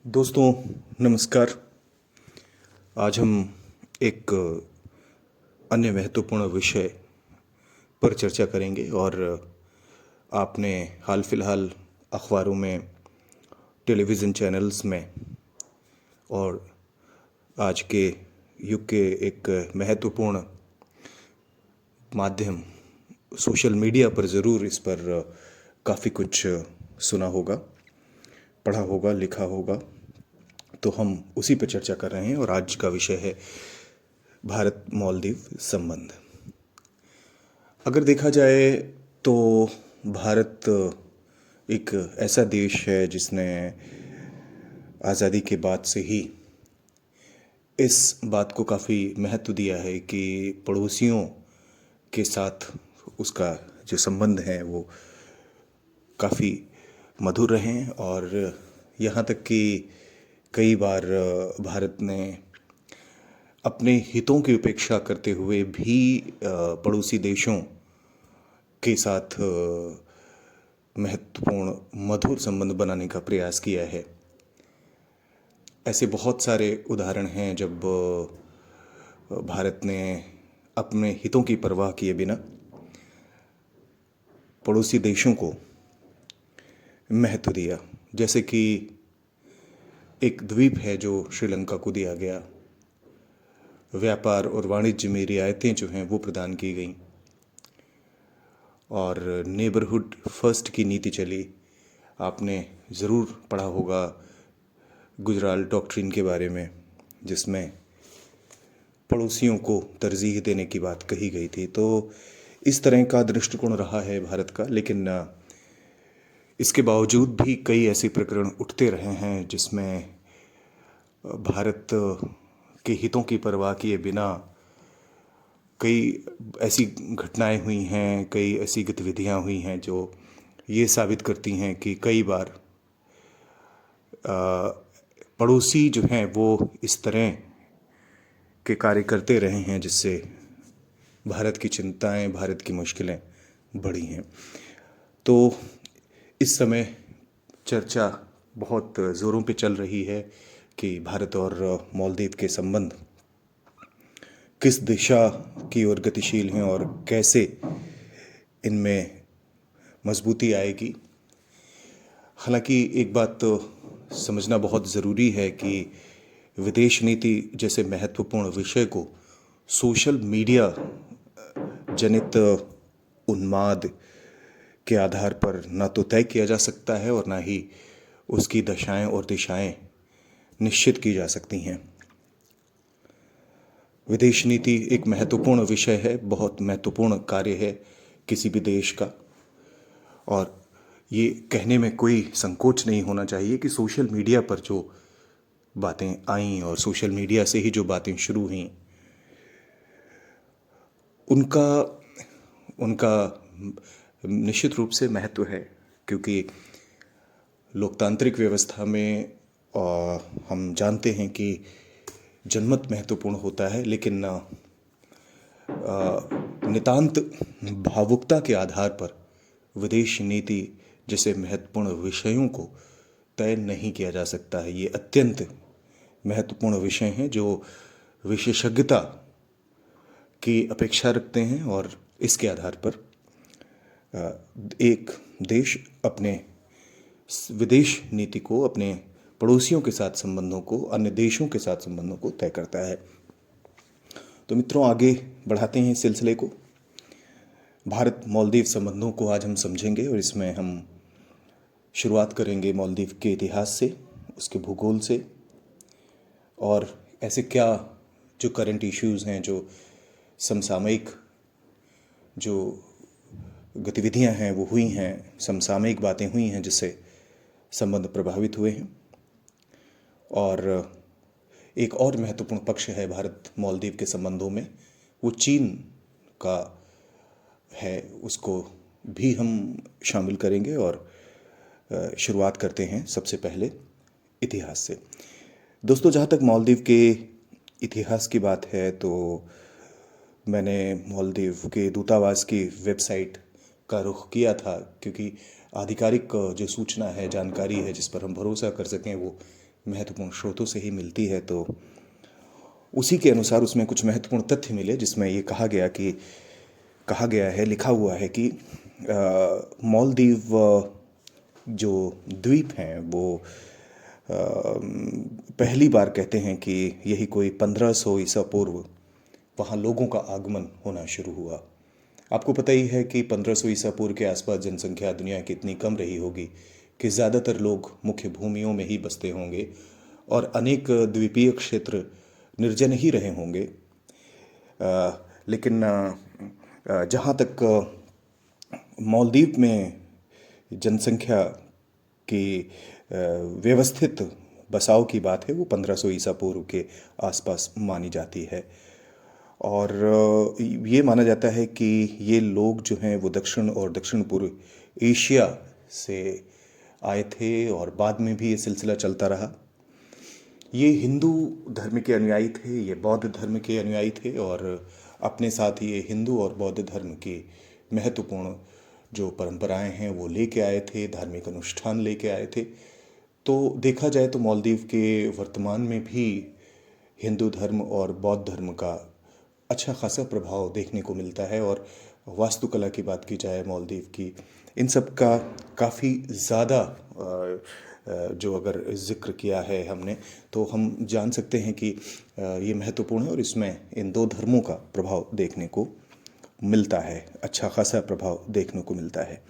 दोस्तों नमस्कार। आज हम एक अन्य महत्वपूर्ण विषय पर चर्चा करेंगे और आपने हाल फिलहाल अखबारों में, टेलीविज़न चैनल्स में और आज के युग के एक महत्वपूर्ण माध्यम सोशल मीडिया पर ज़रूर इस पर काफ़ी कुछ सुना होगा, पढ़ा होगा, लिखा होगा। तो हम उसी पर चर्चा कर रहे हैं और आज का विषय है भारत मालदीव संबंध। अगर देखा जाए तो भारत एक ऐसा देश है जिसने आज़ादी के बाद से ही इस बात को काफ़ी महत्व दिया है कि पड़ोसियों के साथ उसका जो संबंध है वो काफ़ी मधुर रहें और यहाँ तक कि कई बार भारत ने अपने हितों की उपेक्षा करते हुए भी पड़ोसी देशों के साथ महत्वपूर्ण मधुर संबंध बनाने का प्रयास किया है। ऐसे बहुत सारे उदाहरण हैं जब भारत ने अपने हितों की परवाह किए बिना पड़ोसी देशों को महत्व दिया। जैसे कि एक द्वीप है जो श्रीलंका को दिया गया, व्यापार और वाणिज्य में रियायतें जो हैं वो प्रदान की गईं और नेबरहुड फर्स्ट की नीति चली। आपने ज़रूर पढ़ा होगा गुजराल डॉक्ट्रिन के बारे में, जिसमें पड़ोसियों को तरजीह देने की बात कही गई थी। तो इस तरह का दृष्टिकोण रहा है भारत का, लेकिन इसके बावजूद भी कई ऐसे प्रकरण उठते रहे हैं जिसमें भारत के हितों की परवाह किए बिना कई ऐसी घटनाएं हुई हैं, कई ऐसी गतिविधियां हुई हैं जो ये साबित करती हैं कि कई बार पड़ोसी जो हैं वो इस तरह के कार्य करते रहे हैं जिससे भारत की चिंताएं, भारत की मुश्किलें बढ़ी हैं। तो इस समय चर्चा बहुत ज़ोरों पे चल रही है कि भारत और मालदीव के संबंध किस दिशा की ओर गतिशील हैं और कैसे इनमें मजबूती आएगी। हालांकि एक बात तो समझना बहुत ज़रूरी है कि विदेश नीति जैसे महत्वपूर्ण विषय को सोशल मीडिया जनित उन्माद के आधार पर ना तो तय किया जा सकता है और ना ही उसकी दशाएं और दिशाएं निश्चित की जा सकती हैं। विदेश नीति एक महत्वपूर्ण विषय है, बहुत महत्वपूर्ण कार्य है किसी भी देश का, और ये कहने में कोई संकोच नहीं होना चाहिए कि सोशल मीडिया पर जो बातें आईं और सोशल मीडिया से ही जो बातें शुरू हुईं उनका निश्चित रूप से महत्व है, क्योंकि लोकतांत्रिक व्यवस्था में हम जानते हैं कि जनमत महत्वपूर्ण होता है, लेकिन नितांत भावुकता के आधार पर विदेश नीति जैसे महत्वपूर्ण विषयों को तय नहीं किया जा सकता है। ये अत्यंत महत्वपूर्ण विषय हैं जो विशेषज्ञता की अपेक्षा रखते हैं और इसके आधार पर एक देश अपने विदेश नीति को, अपने पड़ोसियों के साथ संबंधों को, अन्य देशों के साथ संबंधों को तय करता है। तो मित्रों, आगे बढ़ाते हैं इस सिलसिले को। भारत मालदीव संबंधों को आज हम समझेंगे और इसमें हम शुरुआत करेंगे मालदीव के इतिहास से, उसके भूगोल से, और ऐसे क्या जो करंट इश्यूज़ हैं, जो समसामयिक जो गतिविधियां हैं वो हुई हैं, समसामयिक बातें हुई हैं जिससे संबंध प्रभावित हुए हैं। और एक और महत्वपूर्ण पक्ष है भारत मालदीव के संबंधों में, वो चीन का है, उसको भी हम शामिल करेंगे। और शुरुआत करते हैं सबसे पहले इतिहास से। दोस्तों, जहाँ तक मालदीव के इतिहास की बात है तो मैंने मालदीव के दूतावास की वेबसाइट का रुख किया था, क्योंकि आधिकारिक जो सूचना है, जानकारी है जिस पर हम भरोसा कर सकें, वो महत्वपूर्ण स्रोतों से ही मिलती है। तो उसी के अनुसार उसमें कुछ महत्वपूर्ण तथ्य मिले, जिसमें ये कहा गया है, लिखा हुआ है कि मालदीव जो द्वीप हैं वो पहली बार कहते हैं कि यही कोई 1500 ईसा पूर्व वहाँ लोगों का आगमन होना शुरू हुआ। आपको पता ही है कि 1500 ईसा पूर्व के आसपास जनसंख्या दुनिया की इतनी कम रही होगी कि ज़्यादातर लोग मुख्य भूमियों में ही बसते होंगे और अनेक द्वीपीय क्षेत्र निर्जन ही रहे होंगे। लेकिन जहाँ तक मालदीव में जनसंख्या की व्यवस्थित बसाव की बात है, वो 1500 ईसा पूर्व के आसपास मानी जाती है। और ये माना जाता है कि ये लोग जो हैं वो दक्षिण और दक्षिण पूर्व एशिया से आए थे और बाद में भी ये सिलसिला चलता रहा। ये हिंदू धर्म के अनुयायी थे, ये बौद्ध धर्म के अनुयायी थे और अपने साथ ये हिंदू और बौद्ध धर्म की महत्वपूर्ण जो परंपराएं हैं वो लेके आए थे, धार्मिक अनुष्ठान लेके आए थे। तो देखा जाए तो मालदीव के वर्तमान में भी हिंदू धर्म और बौद्ध धर्म का अच्छा खासा प्रभाव देखने को मिलता है। और वास्तुकला की बात की जाए मालदीव की, इन सब का काफ़ी ज़्यादा जो अगर जिक्र किया है हमने, तो हम जान सकते हैं कि ये महत्वपूर्ण है और इसमें इन दो धर्मों का प्रभाव देखने को मिलता है, अच्छा खासा प्रभाव देखने को मिलता है।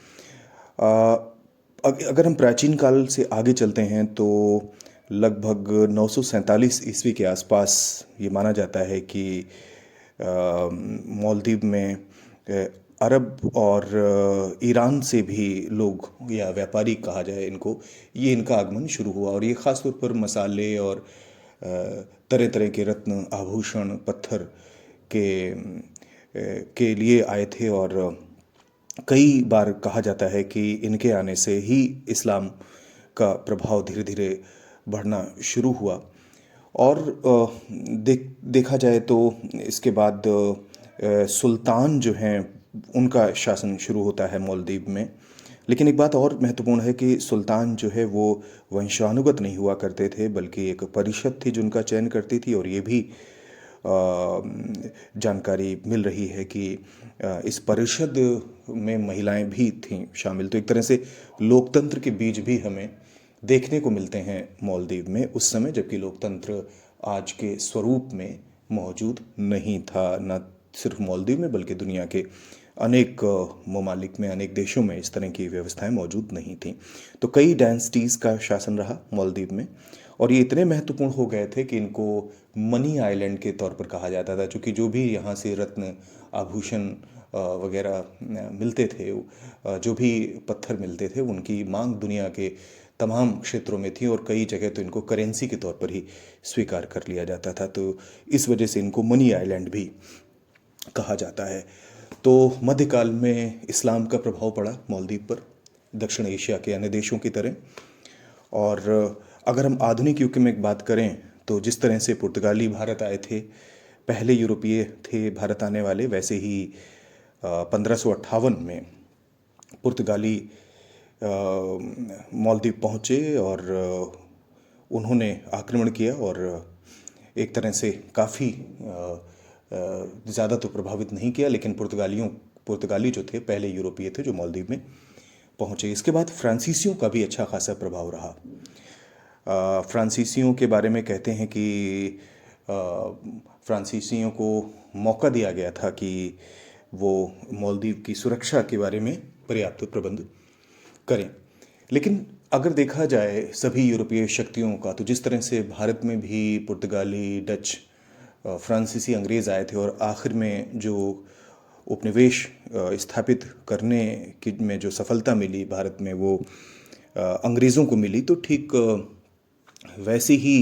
अगर हम प्राचीन काल से आगे चलते हैं तो लगभग 947 ईस्वी के आसपास ये माना जाता है कि मालदीव में अरब और ईरान से भी लोग, या व्यापारी कहा जाए इनको, ये इनका आगमन शुरू हुआ और ये ख़ास तौर पर मसाले और तरह तरह के रत्न, आभूषण, पत्थर के लिए आए थे। और कई बार कहा जाता है कि इनके आने से ही इस्लाम का प्रभाव धीरे धीरे बढ़ना शुरू हुआ। और देखा जाए तो इसके बाद सुल्तान जो हैं उनका शासन शुरू होता है मालदीव में। लेकिन एक बात और महत्वपूर्ण है कि सुल्तान जो है वो वंशानुगत नहीं हुआ करते थे, बल्कि एक परिषद थी जिनका चयन करती थी। और ये भी जानकारी मिल रही है कि इस परिषद में महिलाएं भी थीं शामिल। तो एक तरह से लोकतंत्र के बीज भी हमें देखने को मिलते हैं मालदीव में उस समय, जबकि लोकतंत्र आज के स्वरूप में मौजूद नहीं था, न सिर्फ मालदीव में बल्कि दुनिया के अनेक ममालिक में, अनेक देशों में इस तरह की व्यवस्थाएं मौजूद नहीं थीं। तो कई डायनेस्टीज़ का शासन रहा मालदीव में और ये इतने महत्वपूर्ण हो गए थे कि इनको मनी आइलैंड के तौर पर कहा जाता था, क्योंकि जो भी यहाँ से रत्न, आभूषण वगैरह मिलते थे, जो भी पत्थर मिलते थे, उनकी मांग दुनिया के तमाम क्षेत्रों में थी और कई जगह तो इनको करेंसी के तौर पर ही स्वीकार कर लिया जाता था। तो इस वजह से इनको मनी आइलैंड भी कहा जाता है। तो मध्यकाल में इस्लाम का प्रभाव पड़ा मालदीव पर, दक्षिण एशिया के अन्य देशों की तरह। और अगर हम आधुनिक युग में बात करें तो जिस तरह से पुर्तगाली भारत आए थे, पहले यूरोपीय थे भारत आने वाले, वैसे ही 1558 में पुर्तगाली मालदीव पहुँचे और उन्होंने आक्रमण किया और एक तरह से काफ़ी ज़्यादा तो प्रभावित नहीं किया, लेकिन पुर्तगाली जो थे पहले यूरोपीय थे जो मालदीव में पहुँचे। इसके बाद फ्रांसीसियों का भी अच्छा खासा प्रभाव रहा। फ्रांसीसियों के बारे में कहते हैं कि फ्रांसीसियों को मौका दिया गया था कि वो मालदीव की सुरक्षा के बारे में पर्याप्त प्रबंध करें। लेकिन अगर देखा जाए सभी यूरोपीय शक्तियों का, तो जिस तरह से भारत में भी पुर्तगाली, डच, फ्रांसीसी, अंग्रेज़ आए थे और आखिर में जो उपनिवेश स्थापित करने की में जो सफलता मिली भारत में, वो अंग्रेज़ों को मिली, तो ठीक वैसे ही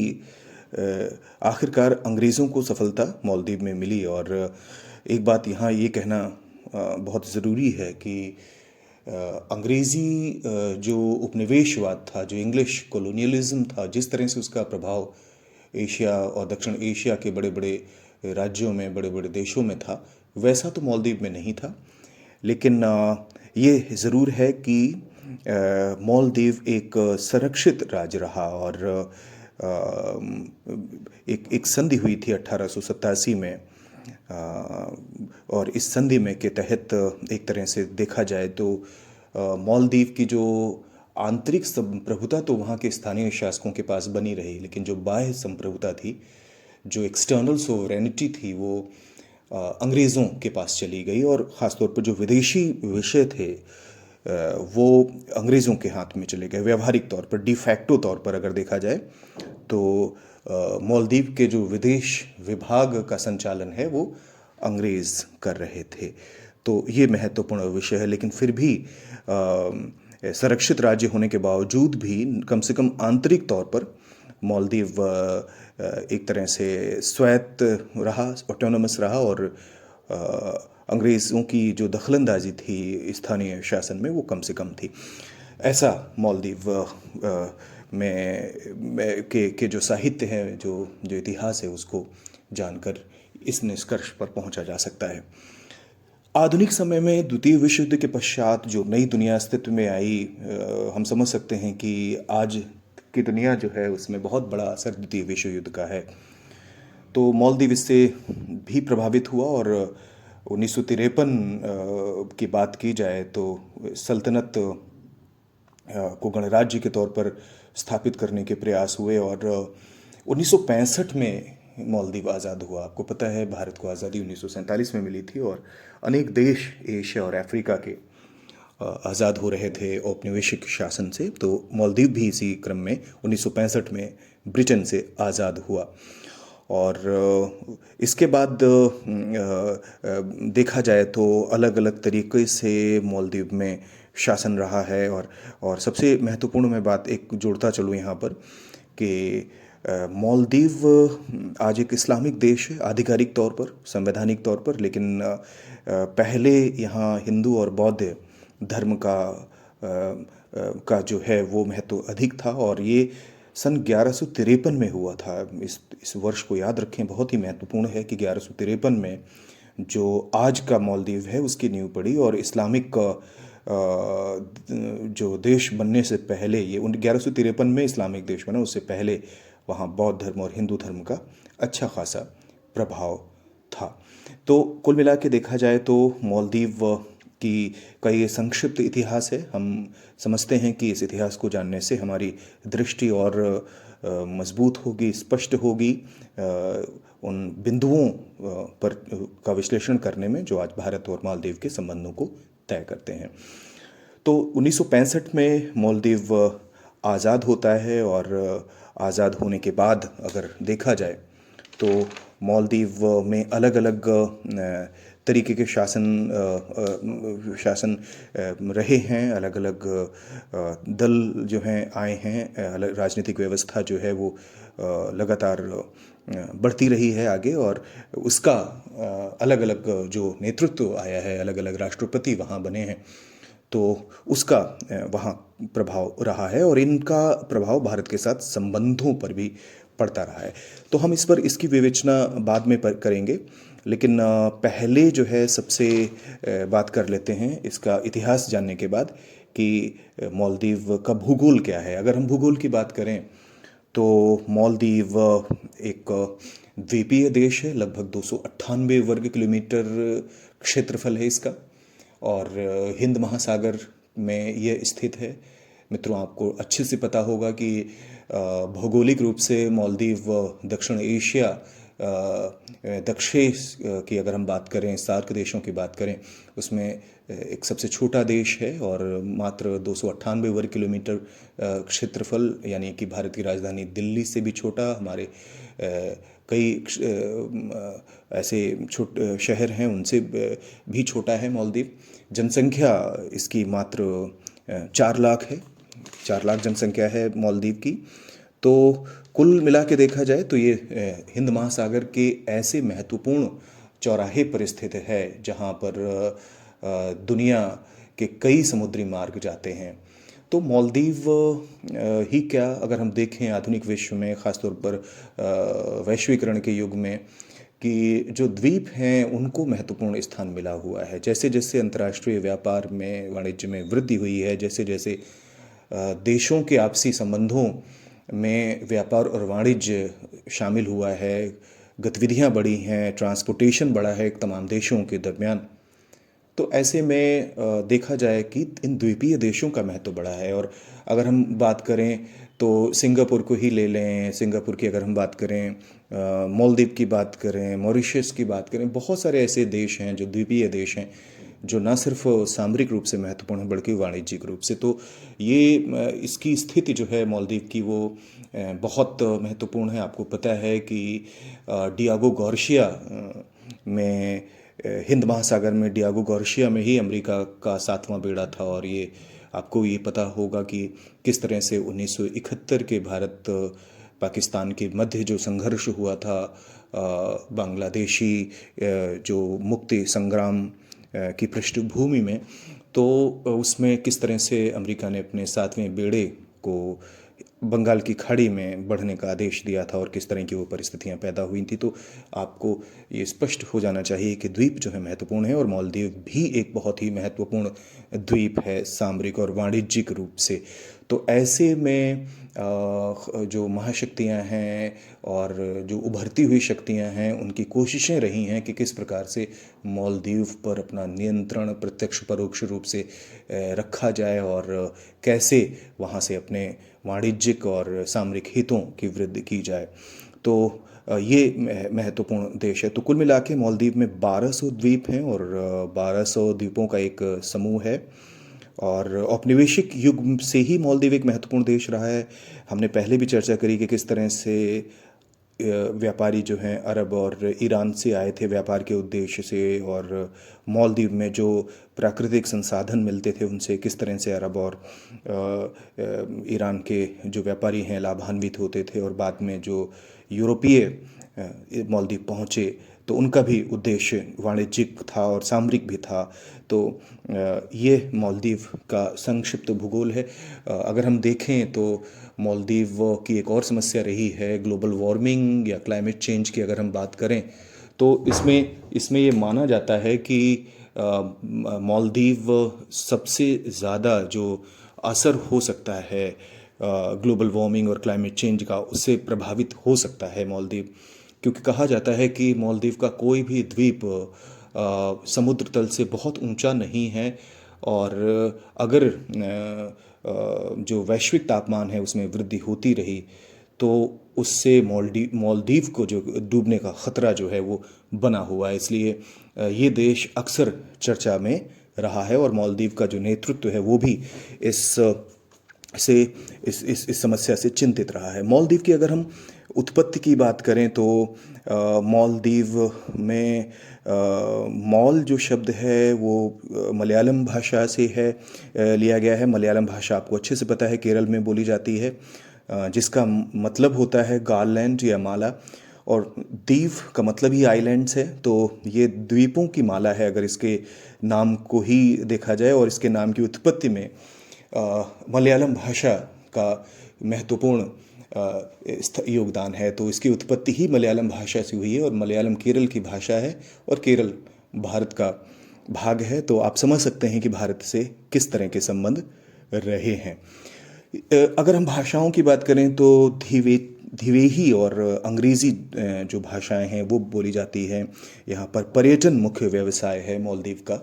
आखिरकार अंग्रेज़ों को सफलता मालदीव में मिली। और एक बात यहाँ ये कहना बहुत ज़रूरी है कि अंग्रेज़ी जो उपनिवेशवाद था, जो इंग्लिश कॉलोनियलिज्म था, जिस तरह से उसका प्रभाव एशिया और दक्षिण एशिया के बड़े बड़े राज्यों में, बड़े बड़े देशों में था, वैसा तो मालदीव में नहीं था। लेकिन ये ज़रूर है कि मालदीव एक संरक्षित राज्य रहा और एक संधि हुई थी 1887 में। और इस संधि में के तहत एक तरह से देखा जाए तो मालदीव की जो आंतरिक संप्रभुता तो वहाँ के स्थानीय शासकों के पास बनी रही, लेकिन जो बाह्य संप्रभुता थी, जो एक्सटर्नल सोवरेनिटी थी, वो अंग्रेज़ों के पास चली गई। और ख़ासतौर पर जो विदेशी विषय थे वो अंग्रेज़ों के हाथ में चले गए। व्यावहारिक तौर पर, डिफैक्टो तौर पर अगर देखा जाए तो मालदीव के जो विदेश विभाग का संचालन है वो अंग्रेज़ कर रहे थे। तो ये महत्वपूर्ण विषय है, लेकिन फिर भी संरक्षित राज्य होने के बावजूद भी कम से कम आंतरिक तौर पर मालदीव एक तरह से स्वायत्त रहा, ऑटोनोमस रहा। और अंग्रेज़ों की जो दखलंदाजी थी स्थानीय शासन में वो कम से कम थी। ऐसा मालदीव के जो साहित्य है, जो इतिहास है, उसको जानकर इस निष्कर्ष पर पहुंचा जा सकता है। आधुनिक समय में द्वितीय विश्व युद्ध के पश्चात जो नई दुनिया अस्तित्व में आई, हम समझ सकते हैं कि आज की दुनिया जो है उसमें बहुत बड़ा असर द्वितीय विश्व युद्ध का है। तो मालदीव इससे भी प्रभावित हुआ। और 1953 की बात की जाए तो सल्तनत को गणराज्य के तौर पर स्थापित करने के प्रयास हुए। और 1965 में मालदीव आज़ाद हुआ। आपको पता है भारत को आज़ादी 1947 में मिली थी, और अनेक देश एशिया और अफ्रीका के आज़ाद हो रहे थे औपनिवेशिक शासन से। तो मालदीव भी इसी क्रम में 1965 में ब्रिटेन से आज़ाद हुआ। और इसके बाद देखा जाए तो अलग अलग तरीके से मालदीव में शासन रहा है। और सबसे महत्वपूर्ण मैं बात एक जोड़ता चलूँ यहाँ पर कि मालदीव आज एक इस्लामिक देश है आधिकारिक तौर पर, संवैधानिक तौर पर, लेकिन पहले यहाँ हिंदू और बौद्ध धर्म का जो है वो महत्व अधिक था। और ये सन 1153 में हुआ था। इस वर्ष को याद रखें, बहुत ही महत्वपूर्ण है कि 1153 में जो आज का मालदीव है उसकी नींव पड़ी। और इस्लामिक जो देश बनने से पहले, ये 1153 में इस्लामिक देश बना, उससे पहले वहाँ बौद्ध धर्म और हिंदू धर्म का अच्छा खासा प्रभाव था। तो कुल मिला के देखा जाए तो मालदीव का ये संक्षिप्त इतिहास है। हम समझते हैं कि इस इतिहास को जानने से हमारी दृष्टि और मजबूत होगी, स्पष्ट होगी उन बिंदुओं पर का विश्लेषण करने में जो आज भारत और मालदीव के संबंधों को तय करते हैं। तो 1965 में मालदीव आज़ाद होता है। और आज़ाद होने के बाद अगर देखा जाए तो मालदीव में अलग अलग तरीके के शासन रहे हैं। अलग अलग दल जो हैं आए हैं। अलग राजनीतिक व्यवस्था जो है वो लगातार बढ़ती रही है आगे। और उसका अलग अलग जो नेतृत्व आया है, अलग अलग राष्ट्रपति वहाँ बने हैं, तो उसका वहाँ प्रभाव रहा है। और इनका प्रभाव भारत के साथ संबंधों पर भी पड़ता रहा है। तो हम इसकी विवेचना बाद में करेंगे, लेकिन पहले जो है सबसे बात कर लेते हैं इसका इतिहास जानने के बाद कि मालदीव का भूगोल क्या है। अगर हम भूगोल की बात करें तो मालदीव एक द्वीपीय देश है। लगभग 298 वर्ग किलोमीटर क्षेत्रफल है इसका, और हिंद महासागर में ये स्थित है। मित्रों, आपको अच्छे से पता होगा कि भौगोलिक रूप से मालदीव दक्षिण एशिया दक्षिण की अगर हम बात करें, सार्क देशों की बात करें, उसमें एक सबसे छोटा देश है। और मात्र 298 वर्ग किलोमीटर क्षेत्रफल, यानी कि भारत की राजधानी दिल्ली से भी छोटा, हमारे कई ऐसे छोटे शहर हैं उनसे भी छोटा है मालदीव। जनसंख्या इसकी मात्र 4 लाख है। 4 लाख जनसंख्या है मालदीव की। तो कुल मिला के देखा जाए तो ये हिंद महासागर के ऐसे महत्वपूर्ण चौराहे पर स्थित है जहाँ पर दुनिया के कई समुद्री मार्ग जाते हैं। तो मालदीव ही क्या, अगर हम देखें आधुनिक विश्व में, ख़ासतौर पर वैश्वीकरण के युग में, कि जो द्वीप हैं उनको महत्वपूर्ण स्थान मिला हुआ है। जैसे जैसे अंतर्राष्ट्रीय व्यापार में, वाणिज्य में वृद्धि हुई है, जैसे जैसे देशों के आपसी संबंधों में व्यापार और वाणिज्य शामिल हुआ है, गतिविधियां बढ़ी हैं, ट्रांसपोर्टेशन बढ़ा है तमाम देशों के दरमियान। तो ऐसे में देखा जाए कि इन द्वीपीय देशों का महत्व बढ़ा है। और अगर हम बात करें तो सिंगापुर को ही ले लें, सिंगापुर की अगर हम बात करें, मालदीव की बात करें, मॉरिशस की बात करें, बहुत सारे ऐसे देश हैं जो द्वीपीय देश हैं जो न सिर्फ सामरिक रूप से महत्वपूर्ण है बल्कि वाणिज्यिक रूप से। तो ये इसकी स्थिति जो है मालदीव की वो बहुत महत्वपूर्ण है। आपको पता है कि डियागो गार्सिया में हिंद महासागर में डियागो गार्सिया में ही अमेरिका का 7वां बेड़ा था। और ये आपको ये पता होगा कि किस तरह से 1971 के भारत पाकिस्तान के मध्य जो संघर्ष हुआ था, बांग्लादेशी जो मुक्ति संग्राम की पृष्ठभूमि में, तो उसमें किस तरह से अमेरिका ने अपने 7वें बेड़े को बंगाल की खाड़ी में बढ़ने का आदेश दिया था और किस तरह की वो परिस्थितियां पैदा हुई थी। तो आपको ये स्पष्ट हो जाना चाहिए कि द्वीप जो है महत्वपूर्ण है और मालदीव भी एक बहुत ही महत्वपूर्ण द्वीप है सामरिक और वाणिज्यिक रूप से। तो ऐसे में जो महाशक्तियां हैं और जो उभरती हुई शक्तियां हैं उनकी कोशिशें रही हैं कि किस प्रकार से मालदीव पर अपना नियंत्रण प्रत्यक्ष परोक्ष रूप से रखा जाए और कैसे वहाँ से अपने वाणिज्यिक और सामरिक हितों की वृद्धि की जाए। तो ये महत्वपूर्ण देश है। तो कुल मिला के मालदीव में 1200 द्वीप हैं और 1200 द्वीपों का एक समूह है। और औपनिवेशिक युग से ही मालदीव एक महत्वपूर्ण देश रहा है। हमने पहले भी चर्चा करी कि किस तरह से व्यापारी जो हैं अरब और ईरान से आए थे व्यापार के उद्देश्य से, और मालदीव में जो प्राकृतिक संसाधन मिलते थे उनसे किस तरह से अरब और ईरान के जो व्यापारी हैं लाभान्वित होते थे। और बाद में जो यूरोपीय मालदीव पहुँचे तो उनका भी उद्देश्य वाणिज्यिक था और सामरिक भी था। तो ये मालदीव का संक्षिप्त भूगोल है। अगर हम देखें तो मालदीव की एक और समस्या रही है ग्लोबल वार्मिंग या क्लाइमेट चेंज की। अगर हम बात करें तो इसमें ये माना जाता है कि मालदीव सबसे ज़्यादा जो असर हो सकता है ग्लोबल वार्मिंग और क्लाइमेट चेंज का, उससे प्रभावित हो सकता है मालदीव। क्योंकि कहा जाता है कि मालदीव का कोई भी द्वीप समुद्र तल से बहुत ऊंचा नहीं है। और अगर जो वैश्विक तापमान है उसमें वृद्धि होती रही तो उससे मालदीव को जो डूबने का ख़तरा जो है वो बना हुआ है। इसलिए ये देश अक्सर चर्चा में रहा है और मालदीव का जो नेतृत्व है वो भी इस समस्या से चिंतित रहा है। मालदीव की अगर हम उत्पत्ति की बात करें तो मालदीव में मॉल जो शब्द है वो मलयालम भाषा से है लिया गया है। मलयालम भाषा आपको अच्छे से पता है केरल में बोली जाती है, जिसका मतलब होता है गार्लैंड या माला। और दीव का मतलब ही आइलैंड्स है। तो ये द्वीपों की माला है अगर इसके नाम को ही देखा जाए। और इसके नाम की उत्पत्ति में मलयालम भाषा का महत्वपूर्ण योगदान है। तो इसकी उत्पत्ति ही मलयालम भाषा से हुई है और मलयालम केरल की भाषा है और केरल भारत का भाग है। तो आप समझ सकते हैं कि भारत से किस तरह के संबंध रहे हैं। अगर हम भाषाओं की बात करें तो धिवेही और अंग्रेज़ी जो भाषाएं हैं वो बोली जाती हैं। यहाँ पर पर्यटन मुख्य व्यवसाय है मालदीव का।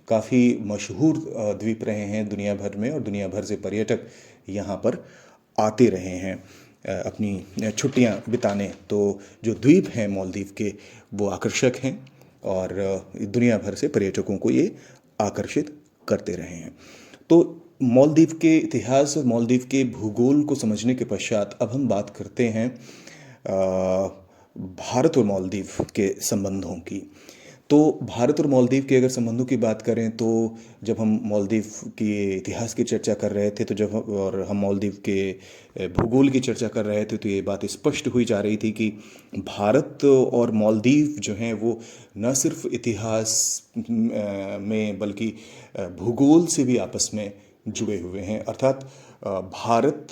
काफ़ी मशहूर द्वीप रहे हैं दुनिया भर में और दुनिया भर से पर्यटक यहाँ पर आते रहे हैं अपनी छुट्टियाँ बिताने। तो जो द्वीप हैं मालदीव के वो आकर्षक हैं और दुनिया भर से पर्यटकों को ये आकर्षित करते रहे हैं। तो मालदीव के इतिहास और मालदीव के भूगोल को समझने के पश्चात अब हम बात करते हैं भारत और मालदीव के संबंधों की। तो भारत और मालदीव के अगर संबंधों की बात करें तो जब हम मालदीव के इतिहास की चर्चा कर रहे थे तो और हम मालदीव के भूगोल की चर्चा कर रहे थे तो ये बात स्पष्ट हुई जा रही थी कि भारत और मालदीव जो हैं वो न सिर्फ इतिहास में बल्कि भूगोल से भी आपस में जुड़े हुए हैं। अर्थात भारत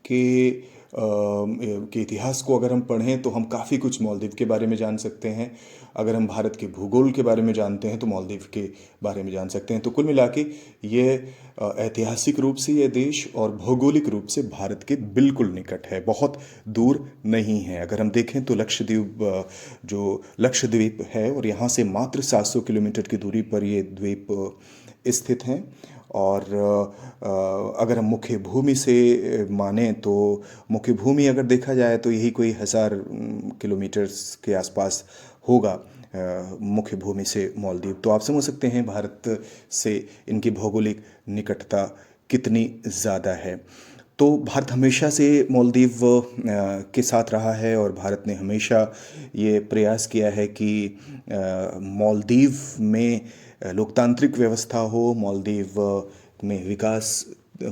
के के इतिहास को अगर हम पढ़ें तो हम काफ़ी कुछ मालदीव के बारे में जान सकते हैं। अगर हम भारत के भूगोल के बारे में जानते हैं तो मालदीव के बारे में जान सकते हैं। तो कुल मिला के ये ऐतिहासिक रूप से ये देश और भौगोलिक रूप से भारत के बिल्कुल निकट है, बहुत दूर नहीं है। अगर हम देखें तो लक्षद्वीप जो लक्षद्वीप है और यहाँ से मात्र 700 किलोमीटर की दूरी पर ये द्वीप स्थित हैं। और अगर हम मुख्य भूमि से माने तो मुख्य भूमि अगर देखा जाए तो यही कोई 1000 किलोमीटर्स के आसपास होगा मुख्य भूमि से मालदीव। तो आप समझ सकते हैं भारत से इनकी भौगोलिक निकटता कितनी ज़्यादा है। तो भारत हमेशा से मालदीव के साथ रहा है और भारत ने हमेशा ये प्रयास किया है कि मालदीव में लोकतांत्रिक व्यवस्था हो, मालदीव में विकास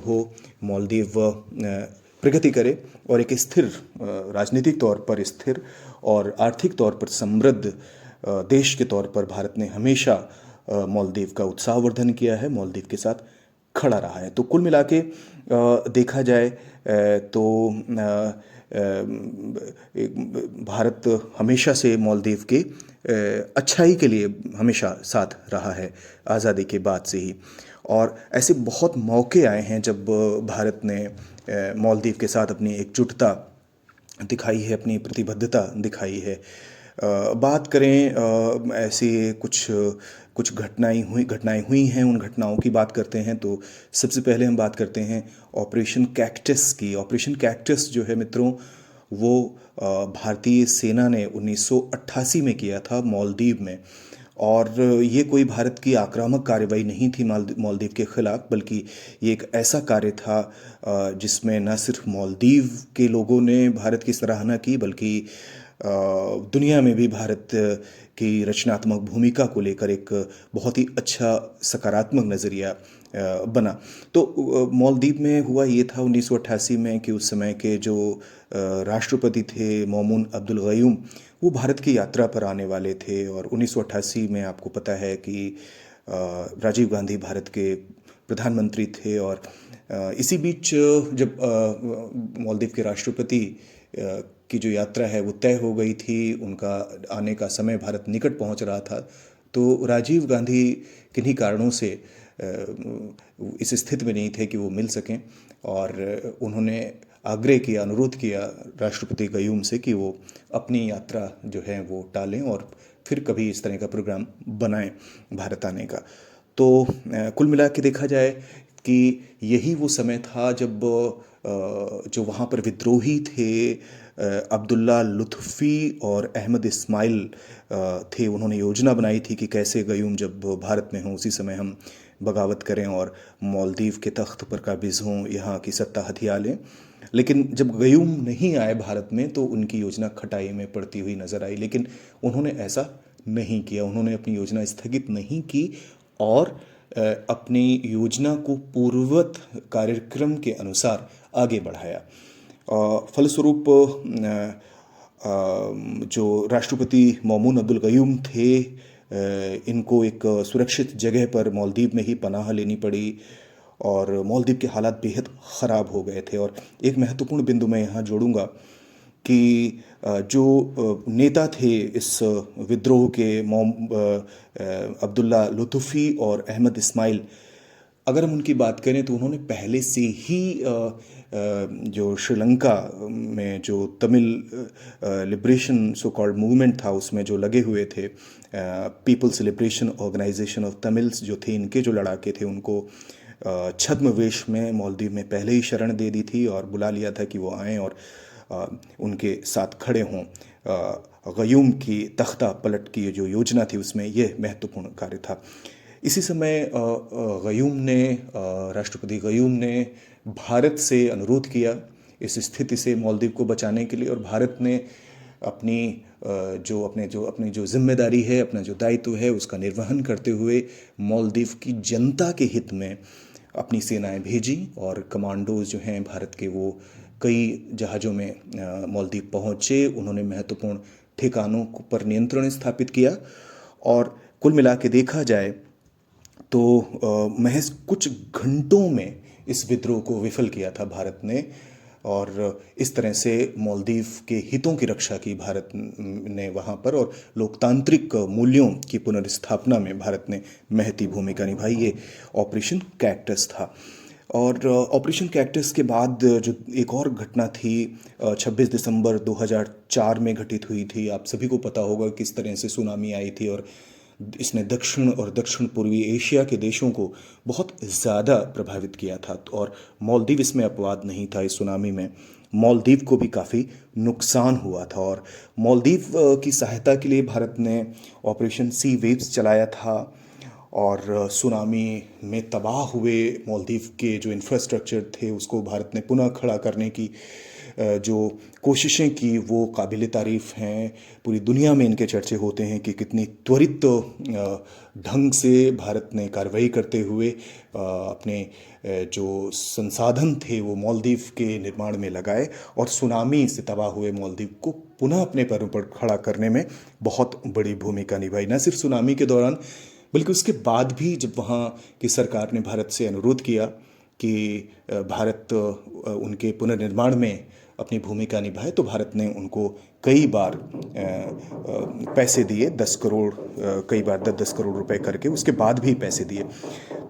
हो, मालदीव प्रगति करे और एक स्थिर राजनीतिक तौर पर स्थिर और आर्थिक तौर पर समृद्ध देश के तौर पर भारत ने हमेशा मालदीव का उत्साहवर्धन किया है, मालदीव के साथ खड़ा रहा है। तो कुल मिला के देखा जाए तो भारत हमेशा से मालदीव के अच्छाई के लिए हमेशा साथ रहा है आज़ादी के बाद से ही। और ऐसे बहुत मौके आए हैं जब भारत ने मालदीव के साथ अपनी एकजुटता दिखाई है, अपनी प्रतिबद्धता दिखाई है। बात करें ऐसी कुछ घटनाएं हुई हैं, उन घटनाओं की बात करते हैं तो सबसे पहले हम बात करते हैं ऑपरेशन कैक्टस की। ऑपरेशन कैक्टस जो है मित्रों, वो भारतीय सेना ने 1988 में किया था मालदीव में। और ये कोई भारत की आक्रामक कार्रवाई नहीं थी मालदीव के ख़िलाफ़, बल्कि ये एक ऐसा कार्य था जिसमें न सिर्फ मालदीव के लोगों ने भारत की सराहना की, बल्कि दुनिया में भी भारत की रचनात्मक भूमिका को लेकर एक बहुत ही अच्छा सकारात्मक नज़रिया बना। तो मालदीव में हुआ ये था 1988 में कि उस समय के जो राष्ट्रपति थे मौमून अब्दुल गयूम, वो भारत की यात्रा पर आने वाले थे। और 1988 में आपको पता है कि राजीव गांधी भारत के प्रधानमंत्री थे। और इसी बीच जब मालदीव के राष्ट्रपति की जो यात्रा है वो तय हो गई थी, उनका आने का समय भारत निकट पहुंच रहा था, तो राजीव गांधी किन्हीं कारणों से इस स्थिति में नहीं थे कि वो मिल सकें। और उन्होंने आग्रह किया, अनुरोध किया राष्ट्रपति गयूम से कि वो अपनी यात्रा जो है वो टालें और फिर कभी इस तरह का प्रोग्राम बनाएं भारत आने का। तो कुल मिला के देखा जाए कि यही वो समय था जब जो वहाँ पर विद्रोही थे अब्दुल्ला लुत्फ़ी और अहमद इस्माइल थे, उन्होंने योजना बनाई थी कि कैसे गयूम जब भारत में हों उसी समय हम बगावत करें और मालदीव के तख्त पर काबिज़ हों, यहाँ की सत्ता हथिया लें। लेकिन जब गयूम नहीं आए भारत में तो उनकी योजना खटाई में पड़ती हुई नज़र आई। लेकिन उन्होंने ऐसा नहीं किया, उन्होंने अपनी योजना स्थगित नहीं की और अपनी योजना को पूर्ववत कार्यक्रम के अनुसार आगे बढ़ाया। फलस्वरूप जो राष्ट्रपति मौमून अब्दुल गयूम थे, इनको एक सुरक्षित जगह पर मालदीव में ही पनाह लेनी पड़ी और मालदीव के हालात बेहद ख़राब हो गए थे। और एक महत्वपूर्ण बिंदु मैं यहाँ जोड़ूंगा कि जो नेता थे इस विद्रोह के अब्दुल्ला लुत्फ़ी और अहमद इस्माइल, अगर हम उनकी बात करें तो उन्होंने पहले से ही जो श्रीलंका में जो Tamil liberation so called movement था उसमें जो लगे हुए थे, people's liberation organisation of Tamils जो थे, इनके जो लड़ाके थे उनको छद्मवेश में मालदीव में पहले ही शरण दे दी थी और बुला लिया था कि वो आएँ और उनके साथ खड़े हों। गयूम की तख्ता पलट की जो योजना थी उसमें यह महत्वपूर्ण कार्य था। इसी समय गयूम ने राष्ट्रपति गयूम ने भारत से अनुरोध किया इस स्थिति से मालदीव को बचाने के लिए। और भारत ने अपनी अपनी जो जिम्मेदारी है, अपना जो दायित्व है उसका निर्वहन करते हुए मालदीव की जनता के हित में अपनी सेनाएं भेजी और कमांडोज जो हैं भारत के वो कई जहाज़ों में मालदीव पहुँचे। उन्होंने महत्वपूर्ण ठिकानों पर नियंत्रण स्थापित किया और कुल मिला के देखा जाए तो महज कुछ घंटों में इस विद्रोह को विफल किया था भारत ने। और इस तरह से मालदीव के हितों की रक्षा की भारत ने वहाँ पर, और लोकतांत्रिक मूल्यों की पुनर्स्थापना में भारत ने महती भूमिका निभाई। ये ऑपरेशन कैक्टस था। और ऑपरेशन कैक्टस के बाद जो एक और घटना थी 26 दिसंबर 2004 में घटित हुई थी। आप सभी को पता होगा किस तरह से सुनामी आई थी, और इसने दक्षिण और दक्षिण पूर्वी एशिया के देशों को बहुत ज़्यादा प्रभावित किया था। और मालदीव इसमें अपवाद नहीं था। इस सुनामी में मालदीव को भी काफ़ी नुकसान हुआ था, और मालदीव की सहायता के लिए भारत ने ऑपरेशन सी वेव्स चलाया था। और सुनामी में तबाह हुए मालदीव के जो इंफ्रास्ट्रक्चर थे उसको भारत ने पुनः खड़ा करने की जो कोशिशें की वो काबिल तारीफ़ हैं। पूरी दुनिया में इनके चर्चे होते हैं कि कितनी त्वरित ढंग से भारत ने कार्रवाई करते हुए अपने जो संसाधन थे वो मालदीव के निर्माण में लगाए, और सुनामी से तबाह हुए मालदीव को पुनः अपने पैरों पर खड़ा करने में बहुत बड़ी भूमिका निभाई। न सिर्फ सुनामी के दौरान बल्कि उसके बाद भी, जब वहाँ की सरकार ने भारत से अनुरोध किया कि भारत उनके पुनर्निर्माण में अपनी भूमिका निभाए, तो भारत ने उनको कई बार पैसे दिए, 10 करोड़, कई बार 10-10 करोड़ रुपए करके, उसके बाद भी पैसे दिए।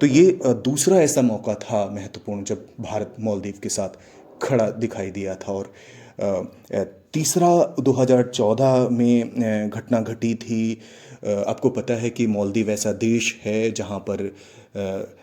तो ये दूसरा ऐसा मौका था महत्वपूर्ण जब भारत मालदीव के साथ खड़ा दिखाई दिया था। और तीसरा 2014 में घटना घटी थी। आपको पता है कि मालदीव ऐसा देश है जहाँ पर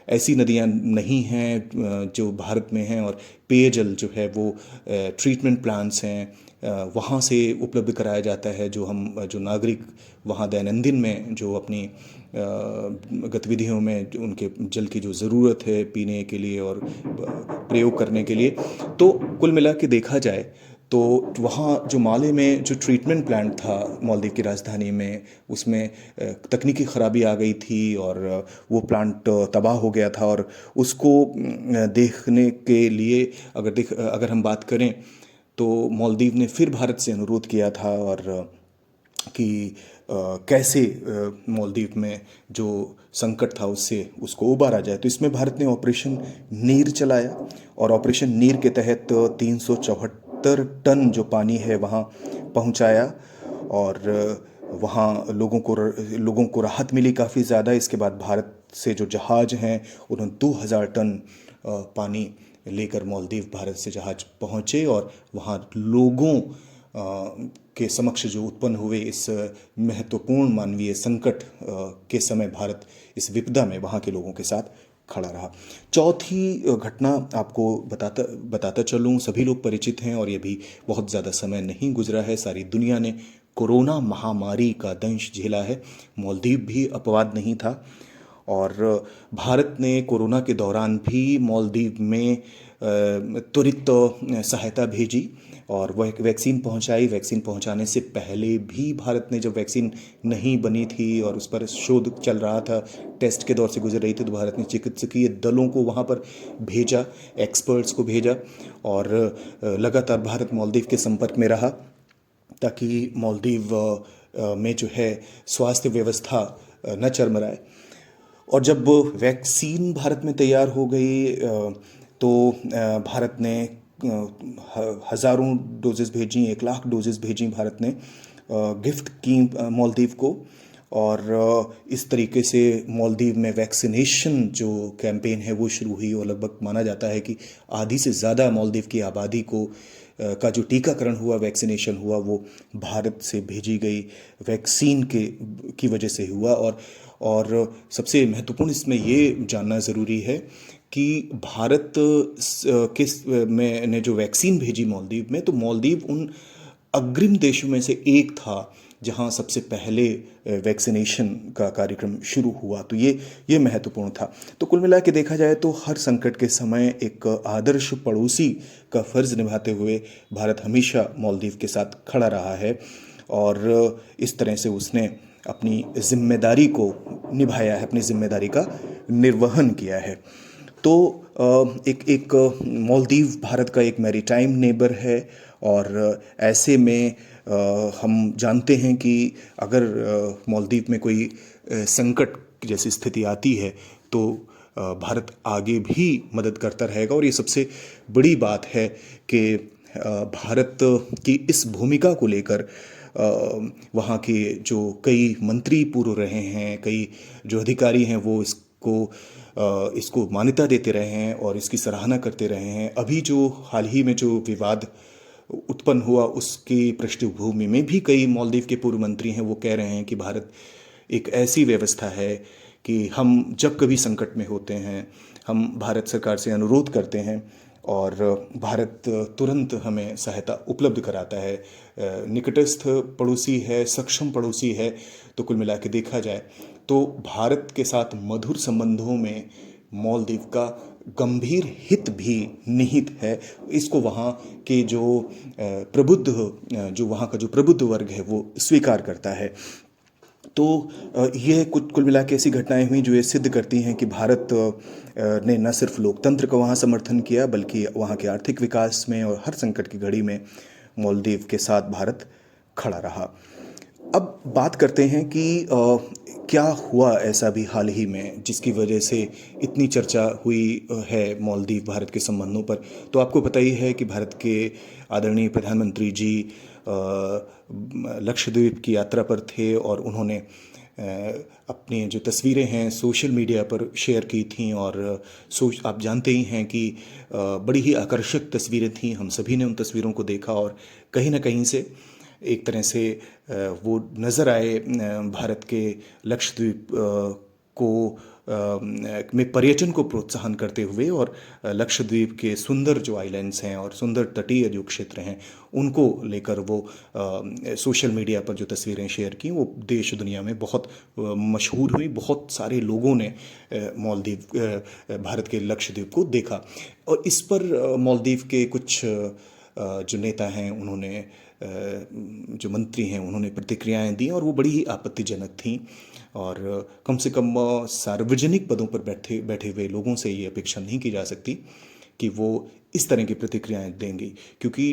ऐसी नदियाँ नहीं हैं जो भारत में हैं, और पेयजल जो है वो ट्रीटमेंट प्लांट्स हैं वहाँ से उपलब्ध कराया जाता है। जो नागरिक वहाँ दैनंदिन में जो अपनी गतिविधियों में उनके जल की जो ज़रूरत है पीने के लिए और प्रयोग करने के लिए, तो कुल मिला के देखा जाए तो वहाँ जो माले में जो ट्रीटमेंट प्लांट था मालदीव की राजधानी में, उसमें तकनीकी ख़राबी आ गई थी और वो प्लांट तबाह हो गया था। और उसको देखने के लिए अगर हम बात करें तो मालदीव ने फिर भारत से अनुरोध किया था और कि कैसे मालदीव में जो संकट था उसको उबारा जाए। तो इसमें भारत ने ऑपरेशन नीर चलाया, और ऑपरेशन नीर के तहत 374 टन जो पानी है वहाँ पहुँचाया, और वहाँ लोगों को राहत मिली काफ़ी ज़्यादा। इसके बाद भारत से जो जहाज़ हैं उन्होंने 2000 टन पानी लेकर मालदीव भारत से जहाज़ पहुँचे, और वहाँ लोगों के समक्ष जो उत्पन्न हुए इस महत्वपूर्ण मानवीय संकट के समय भारत इस विपदा में वहाँ के लोगों के साथ खड़ा रहा। चौथी घटना आपको बताता चलूँ, सभी लोग परिचित हैं और ये भी बहुत ज़्यादा समय नहीं गुजरा है, सारी दुनिया ने कोरोना महामारी का दंश झेला है, मालदीव भी अपवाद नहीं था। और भारत ने कोरोना के दौरान भी मालदीव में त्वरित सहायता भेजी और वह वैक्सीन पहुंचाई। वैक्सीन पहुंचाने से पहले भी भारत ने, जब वैक्सीन नहीं बनी थी और उस पर शोध चल रहा था, टेस्ट के दौर से गुजर रही थी, तो भारत ने चिकित्सकीय दलों को वहाँ पर भेजा, एक्सपर्ट्स को भेजा, और लगातार भारत मालदीव के संपर्क में रहा ताकि मालदीव में जो है स्वास्थ्य व्यवस्था न चरमराए। और जब वैक्सीन भारत में तैयार हो गई तो भारत ने हज़ारों डोजेस भेजी, 1 लाख डोजेस भेजी भारत ने, गिफ्ट की मालदीव को। और इस तरीके से मालदीव में वैक्सीनेशन जो कैंपेन है वो शुरू हुई, और लगभग माना जाता है कि आधी से ज़्यादा मालदीव की आबादी का जो टीकाकरण हुआ, वैक्सीनेशन हुआ, वो भारत से भेजी गई वैक्सीन की वजह से हुआ। और सबसे महत्वपूर्ण इसमें ये जानना ज़रूरी है कि भारत ने जो वैक्सीन भेजी मालदीव में, तो मालदीव उन अग्रिम देशों में से एक था जहां सबसे पहले वैक्सीनेशन का कार्यक्रम शुरू हुआ। तो ये महत्वपूर्ण था। तो कुल मिला के देखा जाए तो हर संकट के समय एक आदर्श पड़ोसी का फ़र्ज़ निभाते हुए भारत हमेशा मालदीव के साथ खड़ा रहा है, और इस तरह से उसने अपनी जिम्मेदारी को निभाया है, अपनी जिम्मेदारी का निर्वहन किया है। तो एक मालदीव भारत का एक मैरीटाइम नेबर है, और ऐसे में हम जानते हैं कि अगर मालदीव में कोई संकट जैसी स्थिति आती है तो भारत आगे भी मदद करता रहेगा। और ये सबसे बड़ी बात है कि भारत की इस भूमिका को लेकर वहाँ के जो कई मंत्री पूर्व रहे हैं, कई जो अधिकारी हैं, वो इसको मान्यता देते रहे हैं और इसकी सराहना करते रहे हैं। अभी जो हाल ही में जो विवाद उत्पन्न हुआ, उसकी पृष्ठभूमि में भी कई मालदीव के पूर्व मंत्री हैं, वो कह रहे हैं कि भारत एक ऐसी व्यवस्था है कि हम जब कभी संकट में होते हैं, हम भारत सरकार से अनुरोध करते हैं और भारत तुरंत हमें सहायता उपलब्ध कराता है। निकटस्थ पड़ोसी है, सक्षम पड़ोसी है। तो कुल मिला के देखा जाए तो भारत के साथ मधुर संबंधों में मालदीव का गंभीर हित भी निहित है। इसको वहाँ के जो वहाँ का जो प्रबुद्ध वर्ग है वो स्वीकार करता है। तो ये कुल मिला के ऐसी घटनाएं हुई जो ये सिद्ध करती हैं कि भारत ने न सिर्फ लोकतंत्र का वहाँ समर्थन किया, बल्कि वहाँ के आर्थिक विकास में और हर संकट की घड़ी में मालदीव के साथ भारत खड़ा रहा। अब बात करते हैं कि क्या हुआ ऐसा भी हाल ही में जिसकी वजह से इतनी चर्चा हुई है मालदीव भारत के संबंधों पर। तो आपको पता ही है कि भारत के आदरणीय प्रधानमंत्री जी लक्षद्वीप की यात्रा पर थे और उन्होंने अपनी जो तस्वीरें हैं सोशल मीडिया पर शेयर की थी। और आप जानते ही हैं कि बड़ी ही आकर्षक तस्वीरें थीं। हम सभी ने उन तस्वीरों को देखा और कहीं ना कहीं से एक तरह से वो नज़र आए भारत के लक्षद्वीप को में पर्यटन को प्रोत्साहन करते हुए। और लक्षद्वीप के सुंदर जो आइलैंड्स हैं और सुंदर तटीय जो क्षेत्र हैं उनको लेकर वो सोशल मीडिया पर जो तस्वीरें शेयर की वो देश दुनिया में बहुत मशहूर हुई। बहुत सारे लोगों ने मालदीव भारत के लक्षद्वीप को देखा। और इस पर मालदीव के कुछ जो नेता हैं, उन्होंने जो मंत्री हैं, उन्होंने प्रतिक्रियाएं दी और वो बड़ी ही आपत्तिजनक थीं। और कम से कम सार्वजनिक पदों पर बैठे हुए लोगों से ये अपेक्षा नहीं की जा सकती कि वो इस तरह की प्रतिक्रियाएं देंगी, क्योंकि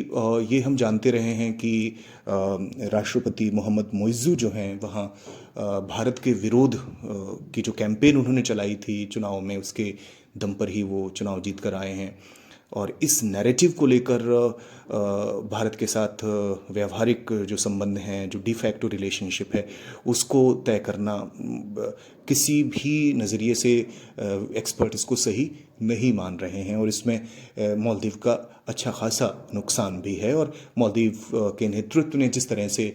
ये हम जानते रहे हैं कि राष्ट्रपति मोहम्मद मोइज़ू जो हैं वहाँ भारत के विरोध की जो कैंपेन उन्होंने चलाई थी चुनाव में, उसके दम पर ही वो चुनाव जीत कर आए हैं। और इस नैरेटिव को लेकर भारत के साथ व्यवहारिक जो संबंध हैं, जो डिफैक्टो रिलेशनशिप है, उसको तय करना किसी भी नज़रिए से एक्सपर्ट इसको सही नहीं मान रहे हैं। और इसमें मालदीव का अच्छा खासा नुकसान भी है। और मालदीव के नेतृत्व ने जिस तरह से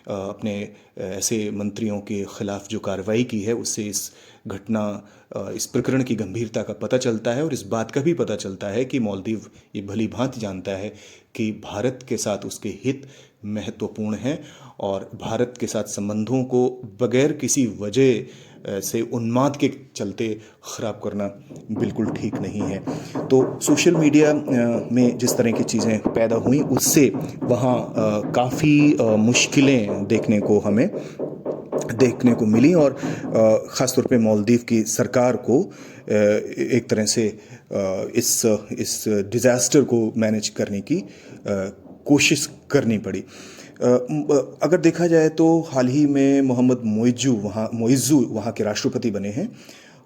अपने ऐसे मंत्रियों के खिलाफ जो कार्रवाई की है, उससे इस प्रकरण की गंभीरता का पता चलता है। और इस बात का भी पता चलता है कि मालदीव ये भली भांति जानता है कि भारत के साथ उसके हित महत्वपूर्ण हैं और भारत के साथ संबंधों को बगैर किसी वजह से उन्माद के चलते ख़राब करना बिल्कुल ठीक नहीं है। तो सोशल मीडिया में जिस तरह की चीज़ें पैदा हुई, उससे वहाँ काफ़ी मुश्किलें देखने को मिली। और ख़ास तौर पे मालदीव की सरकार को एक तरह से इस डिज़ास्टर को मैनेज करने की कोशिश करनी पड़ी। अगर देखा जाए तो हाल ही में मोहम्मद मोइज़ू वहाँ के राष्ट्रपति बने हैं।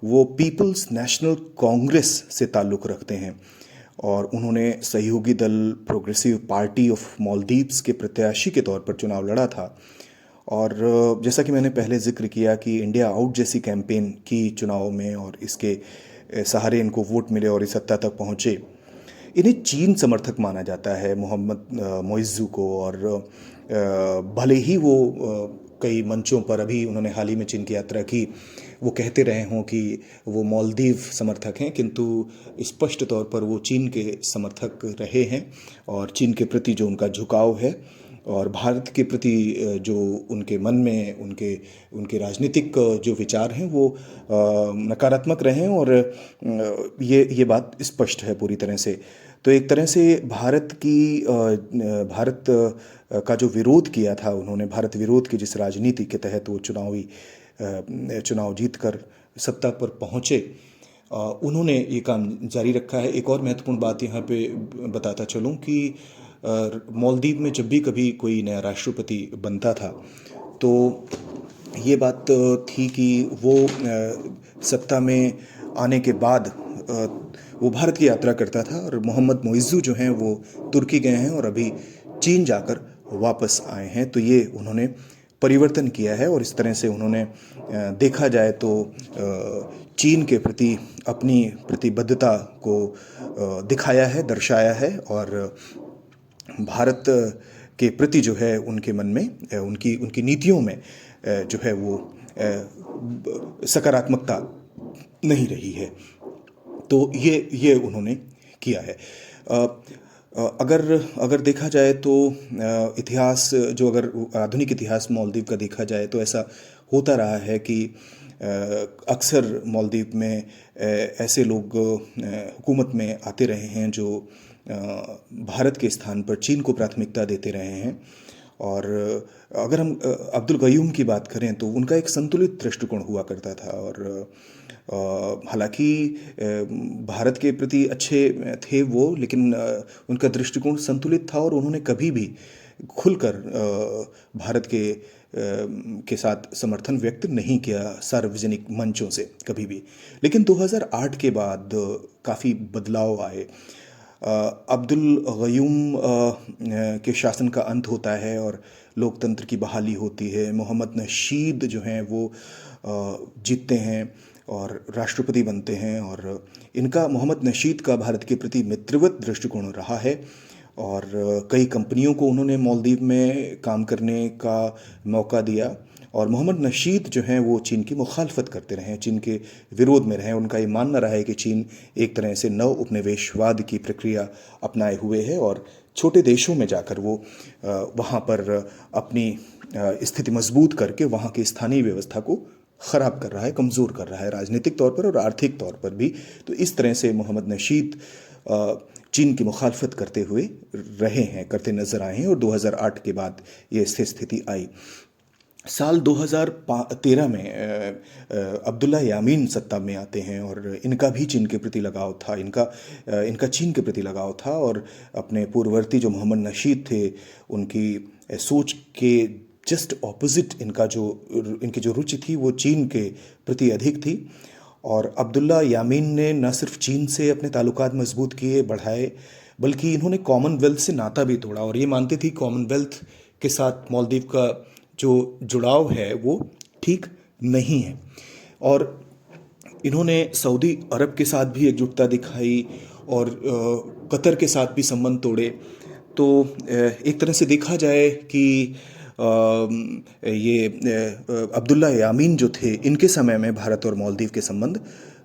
वो पीपल्स नेशनल कांग्रेस से ताल्लुक़ रखते हैं और उन्होंने सहयोगी दल प्रोग्रेसिव पार्टी ऑफ मालदीव्स के प्रत्याशी के तौर पर चुनाव लड़ा था। और जैसा कि मैंने पहले जिक्र किया कि इंडिया आउट जैसी कैंपेन की चुनाव में और इसके सहारे इनको वोट मिले और इस सत्ता तक पहुँचे। इन्हें चीन समर्थक माना जाता है मोहम्मद मोइज़ू को। और भले ही वो कई मंचों पर, अभी उन्होंने हाल ही में चीन की यात्रा की, वो कहते रहे हों कि वो मालदीव समर्थक हैं, किंतु स्पष्ट तौर पर वो चीन के समर्थक रहे हैं। और चीन के प्रति जो उनका झुकाव है और भारत के प्रति जो उनके मन में उनके राजनीतिक जो विचार हैं वो नकारात्मक रहे हैं। और ये बात स्पष्ट है पूरी तरह से। तो एक तरह से भारत का जो विरोध किया था उन्होंने, भारत विरोध की जिस राजनीति के तहत वो चुनाव जीतकर सत्ता पर पहुँचे, उन्होंने ये काम जारी रखा है। एक और महत्वपूर्ण बात यहाँ पे बताता चलूँ कि मालदीव में जब भी कभी कोई नया राष्ट्रपति बनता था तो ये बात थी कि वो सत्ता में आने के बाद वो भारत की यात्रा करता था, और मोहम्मद मोइज़्ज़ू जो हैं वो तुर्की गए हैं और अभी चीन जाकर वापस आए हैं। तो ये उन्होंने परिवर्तन किया है, और इस तरह से उन्होंने देखा जाए तो चीन के प्रति अपनी प्रतिबद्धता को दिखाया है, दर्शाया है, और भारत के प्रति जो है उनके मन में, उनकी उनकी नीतियों में जो है वो सकारात्मकता नहीं रही है। तो ये उन्होंने किया है। अगर अगर देखा जाए तो इतिहास, जो अगर आधुनिक इतिहास मालदीव का देखा जाए तो ऐसा होता रहा है कि अक्सर मालदीव में ऐसे लोग हुकूमत में आते रहे हैं जो भारत के स्थान पर चीन को प्राथमिकता देते रहे हैं। और अगर हम अब्दुल गयूम की बात करें तो उनका एक संतुलित दृष्टिकोण हुआ करता था, और हालांकि भारत के प्रति अच्छे थे वो, लेकिन उनका दृष्टिकोण संतुलित था, और उन्होंने कभी भी खुलकर भारत के साथ समर्थन व्यक्त नहीं किया सार्वजनिक मंचों से कभी भी। लेकिन 2008 के बाद काफ़ी बदलाव आए। अब्दुल गयूम के शासन का अंत होता है और लोकतंत्र की बहाली होती है। मोहम्मद नशीद जो हैं वो जीतते हैं और राष्ट्रपति बनते हैं, और इनका, मोहम्मद नशीद का भारत के प्रति मित्रवत दृष्टिकोण रहा है, और कई कंपनियों को उन्होंने मालदीव में काम करने का मौका दिया। और मोहम्मद नशीद जो हैं वो चीन की मुखालफत करते रहे, चीन के विरोध में रहे। उनका ये मानना रहा है कि चीन एक तरह से नव उपनिवेशवाद की प्रक्रिया अपनाए हुए है, और छोटे देशों में जाकर वो वहाँ पर अपनी स्थिति मजबूत करके वहाँ की स्थानीय व्यवस्था को ख़राब कर रहा है, कमज़ोर कर रहा है, राजनीतिक तौर पर और आर्थिक तौर पर भी। तो इस तरह से मोहम्मद नशीद चीन की मुखालफत करते हुए रहे हैं, करते नज़र आए हैं, और 2008 के बाद ये स्थिति आई। साल 2013 में अब्दुल्ला यामीन सत्ता में आते हैं, और इनका भी चीन के प्रति लगाव था, इनका चीन के प्रति लगाव था, और अपने पूर्ववर्ती जो मोहम्मद नशीद थे उनकी सोच के जस्ट ऑपोजिट इनकी जो रुचि थी वो चीन के प्रति अधिक थी। और अब्दुल्ला यामीन ने न सिर्फ चीन से अपने ताल्लुकात मजबूत किए, बढ़ाए, बल्कि इन्होंने कॉमनवेल्थ से नाता भी तोड़ा, और ये मानते थे कॉमनवेल्थ के साथ मालदीव का जो जुड़ाव है वो ठीक नहीं है। और इन्होंने सऊदी अरब के साथ भी एकजुटता दिखाई, और कतर के साथ भी संबंध तोड़े। तो एक तरह से देखा जाए कि ये अब्दुल्ला यामीन जो थे, इनके समय में भारत और मालदीव के संबंध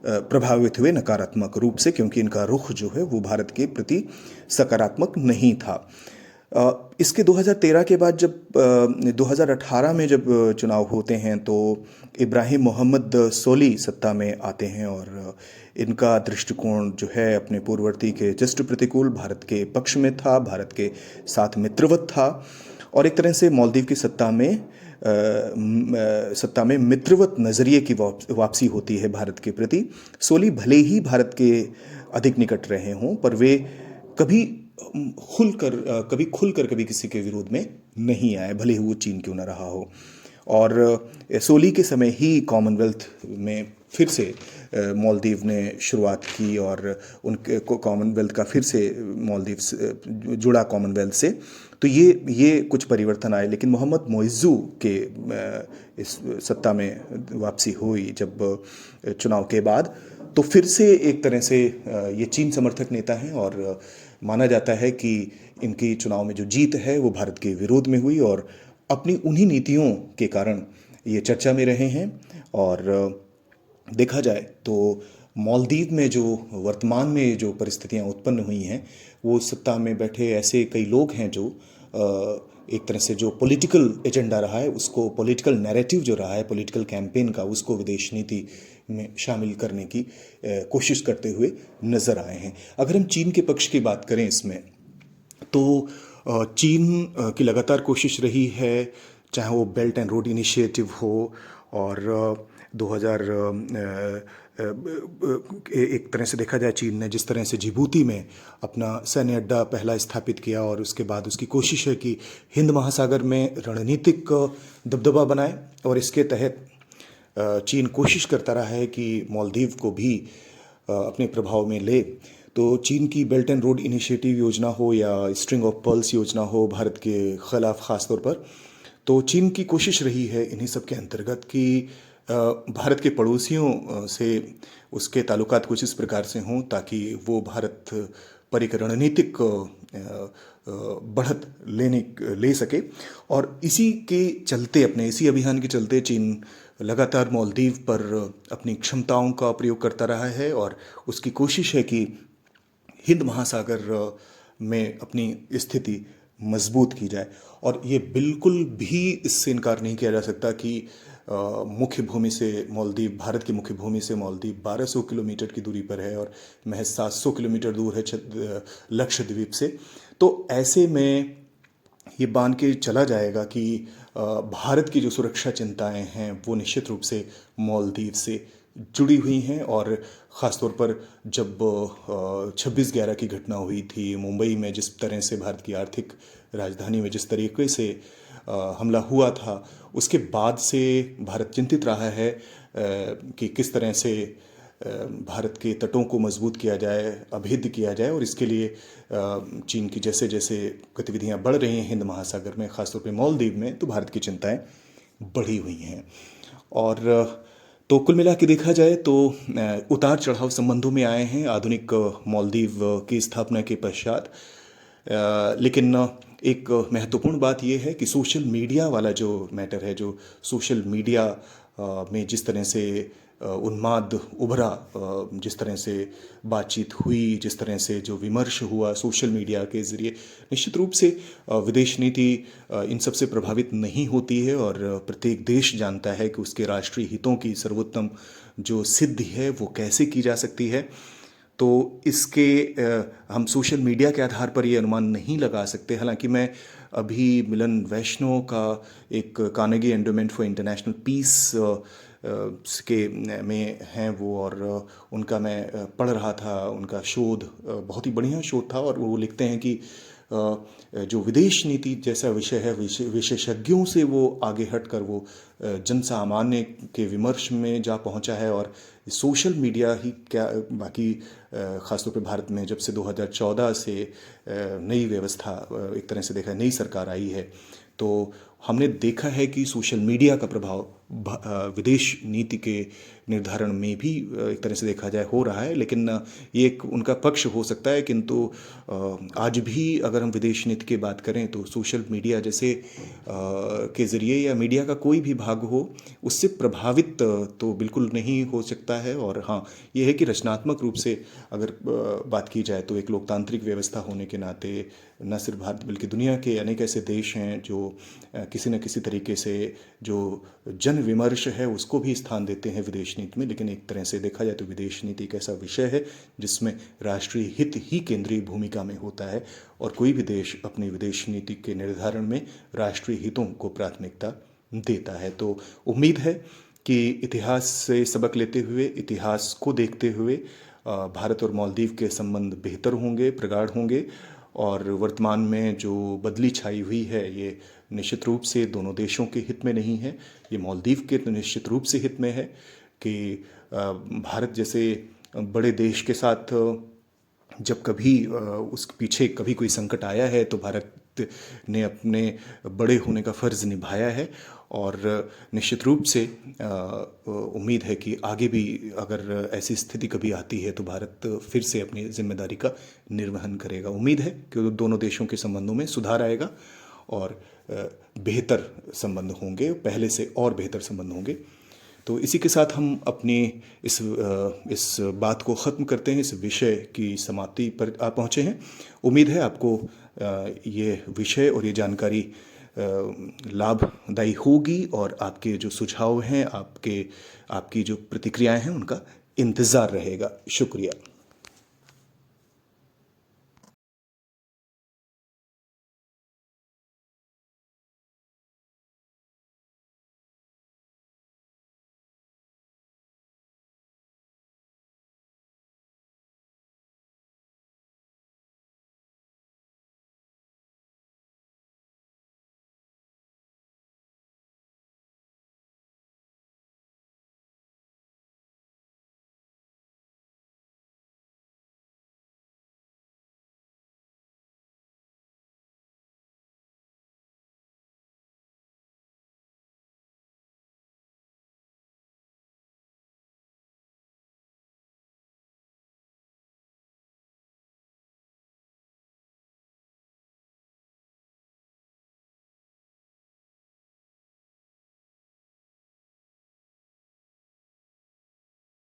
प्रभावित हुए नकारात्मक रूप से, क्योंकि इनका रुख जो है वो भारत के प्रति सकारात्मक नहीं था। इसके 2013 के बाद जब 2018 में जब चुनाव होते हैं तो इब्राहिम मोहम्मद सोली सत्ता में आते हैं, और इनका दृष्टिकोण जो है अपने पूर्ववर्ती के जस्ट प्रतिकूल, भारत के पक्ष में था, भारत के साथ मित्रवत था, और एक तरह से मालदीव की सत्ता में मित्रवत नज़रिए की वापसी होती है भारत के प्रति। सोली भले ही भारत के अधिक निकट रहे हों, पर वे कभी खुलकर कभी किसी के विरोध में नहीं आए, भले ही वो चीन क्यों ना रहा हो। और सोली के समय ही कॉमनवेल्थ में फिर से मालदीव ने शुरुआत की, और उनके कॉमनवेल्थ का फिर से मालदीव जुड़ा कॉमनवेल्थ से। तो ये कुछ परिवर्तन आए। लेकिन मोहम्मद मोइज़्ज़ू के इस सत्ता में वापसी हुई जब चुनाव के बाद, तो फिर से एक तरह से ये चीन समर्थक नेता हैं, और माना जाता है कि इनकी चुनाव में जो जीत है वो भारत के विरोध में हुई, और अपनी उन्हीं नीतियों के कारण ये चर्चा में रहे हैं। और देखा जाए तो मालदीव में जो वर्तमान में जो परिस्थितियां उत्पन्न हुई हैं, वो सत्ता में बैठे ऐसे कई लोग हैं जो एक तरह से जो पॉलिटिकल एजेंडा रहा है उसको, पॉलिटिकल नैरेटिव जो रहा है पॉलिटिकल कैंपेन का, उसको विदेश नीति में शामिल करने की कोशिश करते हुए नज़र आए हैं। अगर हम चीन के पक्ष की बात करें इसमें, तो चीन की लगातार कोशिश रही है, चाहे वो बेल्ट एंड रोड इनिशिएटिव हो, और 2000 एक तरह से देखा जाए चीन ने जिस तरह से जिबूती में अपना सैन्य अड्डा पहला स्थापित किया, और उसके बाद उसकी कोशिश है कि हिंद महासागर में रणनीतिक दबदबा बनाए, और इसके तहत चीन कोशिश करता रहा है कि मालदीव को भी अपने प्रभाव में ले। तो चीन की बेल्ट एंड रोड इनिशिएटिव योजना हो या स्ट्रिंग ऑफ पर्ल्स योजना हो भारत के खिलाफ ख़ास तौर पर, तो चीन की कोशिश रही है इन्हीं सब के अंतर्गत कि भारत के पड़ोसियों से उसके ताल्लुकात कुछ इस प्रकार से हों ताकि वो भारत पर एक रणनीतिक बढ़त ले सके। और इसी के चलते, अपने इसी अभियान के चलते चीन लगातार मालदीव पर अपनी क्षमताओं का प्रयोग करता रहा है और उसकी कोशिश है कि हिंद महासागर में अपनी स्थिति मजबूत की जाए। और ये बिल्कुल भी इससे इनकार नहीं किया जा सकता कि मुख्य भूमि से मालदीव, भारत की मुख्य भूमि से मालदीव 1200 किलोमीटर की दूरी पर है और महज 700 किलोमीटर दूर है लक्षद्वीप से। तो ऐसे में ये मान के चला जाएगा कि भारत की जो सुरक्षा चिंताएं हैं वो निश्चित रूप से मालदीव से जुड़ी हुई हैं। और ख़ास तौर पर जब 26/11 की घटना हुई थी मुंबई में, जिस तरह से भारत की आर्थिक राजधानी में जिस तरीके से हमला हुआ था, उसके बाद से भारत चिंतित रहा है कि किस तरह से भारत के तटों को मजबूत किया जाए, अभेद्य किया जाए। और इसके लिए चीन की जैसे जैसे गतिविधियां बढ़ रही हैं हिंद महासागर में, ख़ासतौर पे मालदीव में, तो भारत की चिंताएं बढ़ी हुई हैं। और तो कुल मिला के देखा जाए तो उतार चढ़ाव संबंधों में आए हैं आधुनिक मालदीव की स्थापना के पश्चात। लेकिन एक महत्वपूर्ण बात यह है कि सोशल मीडिया वाला जो मैटर है, जो सोशल मीडिया में जिस तरह से उन्माद उभरा, जिस तरह से बातचीत हुई, जिस तरह से जो विमर्श हुआ सोशल मीडिया के ज़रिए, निश्चित रूप से विदेश नीति इन सब से प्रभावित नहीं होती है। और प्रत्येक देश जानता है कि उसके राष्ट्रीय हितों की सर्वोत्तम जो सिद्धि है वो कैसे की जा सकती है। तो इसके हम सोशल मीडिया के आधार पर ये अनुमान नहीं लगा सकते। हालांकि मैं अभी मिलन वैष्णव का एक Carnegie endowment for international peace के में हैं वो, और उनका मैं पढ़ रहा था, उनका शोध बहुत ही बढ़िया शोध था। और वो लिखते हैं कि जो विदेश नीति जैसा विषय है, विशेषज्ञों से वो आगे हटकर वो जन सामान्य के विमर्श में जा पहुंचा है। और सोशल मीडिया ही क्या, बाकी ख़ासतौर पे भारत में जब से 2014 से नई व्यवस्था, एक तरह से देखा नई सरकार आई है, तो हमने देखा है कि सोशल मीडिया का प्रभाव विदेश नीति के निर्धारण में भी एक तरह से देखा जाए हो रहा है। लेकिन ये एक उनका पक्ष हो सकता है, किंतु आज भी अगर हम विदेश नीति की बात करें तो सोशल मीडिया जैसे के ज़रिए या मीडिया का कोई भी भाग हो उससे प्रभावित तो बिल्कुल नहीं हो सकता है। और हाँ, ये है कि रचनात्मक रूप से अगर बात की जाए तो एक लोकतांत्रिक व्यवस्था होने के नाते न सिर्फ भारत बल्कि दुनिया के अनेक ऐसे देश हैं जो किसी न किसी तरीके से जो जन विमर्श है उसको भी स्थान देते हैं विदेश नीति में। लेकिन एक तरह से देखा जाए तो विदेश नीति एक ऐसा विषय है जिसमें राष्ट्रीय हित ही केंद्रीय भूमिका में होता है, और कोई भी देश अपनी विदेश नीति के निर्धारण में राष्ट्रीय हितों को प्राथमिकता देता है। तो उम्मीद है कि इतिहास से सबक लेते हुए, इतिहास को देखते हुए भारत और मालदीव के संबंध बेहतर होंगे, प्रगाढ़ होंगे। और वर्तमान में जो बदली छाई हुई है ये निश्चित रूप से दोनों देशों के हित में नहीं है, ये मालदीव के तो निश्चित रूप से हित में है कि भारत जैसे बड़े देश के साथ जब कभी उसके पीछे कभी कोई संकट आया है तो भारत ने अपने बड़े होने का फ़र्ज़ निभाया है। और निश्चित रूप से उम्मीद है कि आगे भी अगर ऐसी स्थिति कभी आती है तो भारत फिर से अपनी जिम्मेदारी का निर्वहन करेगा। उम्मीद है कि दोनों देशों के संबंधों में सुधार आएगा और बेहतर संबंध होंगे, पहले से और बेहतर संबंध होंगे। तो इसी के साथ हम अपनी इस बात को ख़त्म करते हैं, इस विषय की समाप्ति पर आ पहुँचे हैं। उम्मीद है आपको ये विषय और ये जानकारी लाभदायी होगी और आपके जो सुझाव हैं, आपकी जो प्रतिक्रियाएं हैं उनका इंतज़ार रहेगा। शुक्रिया।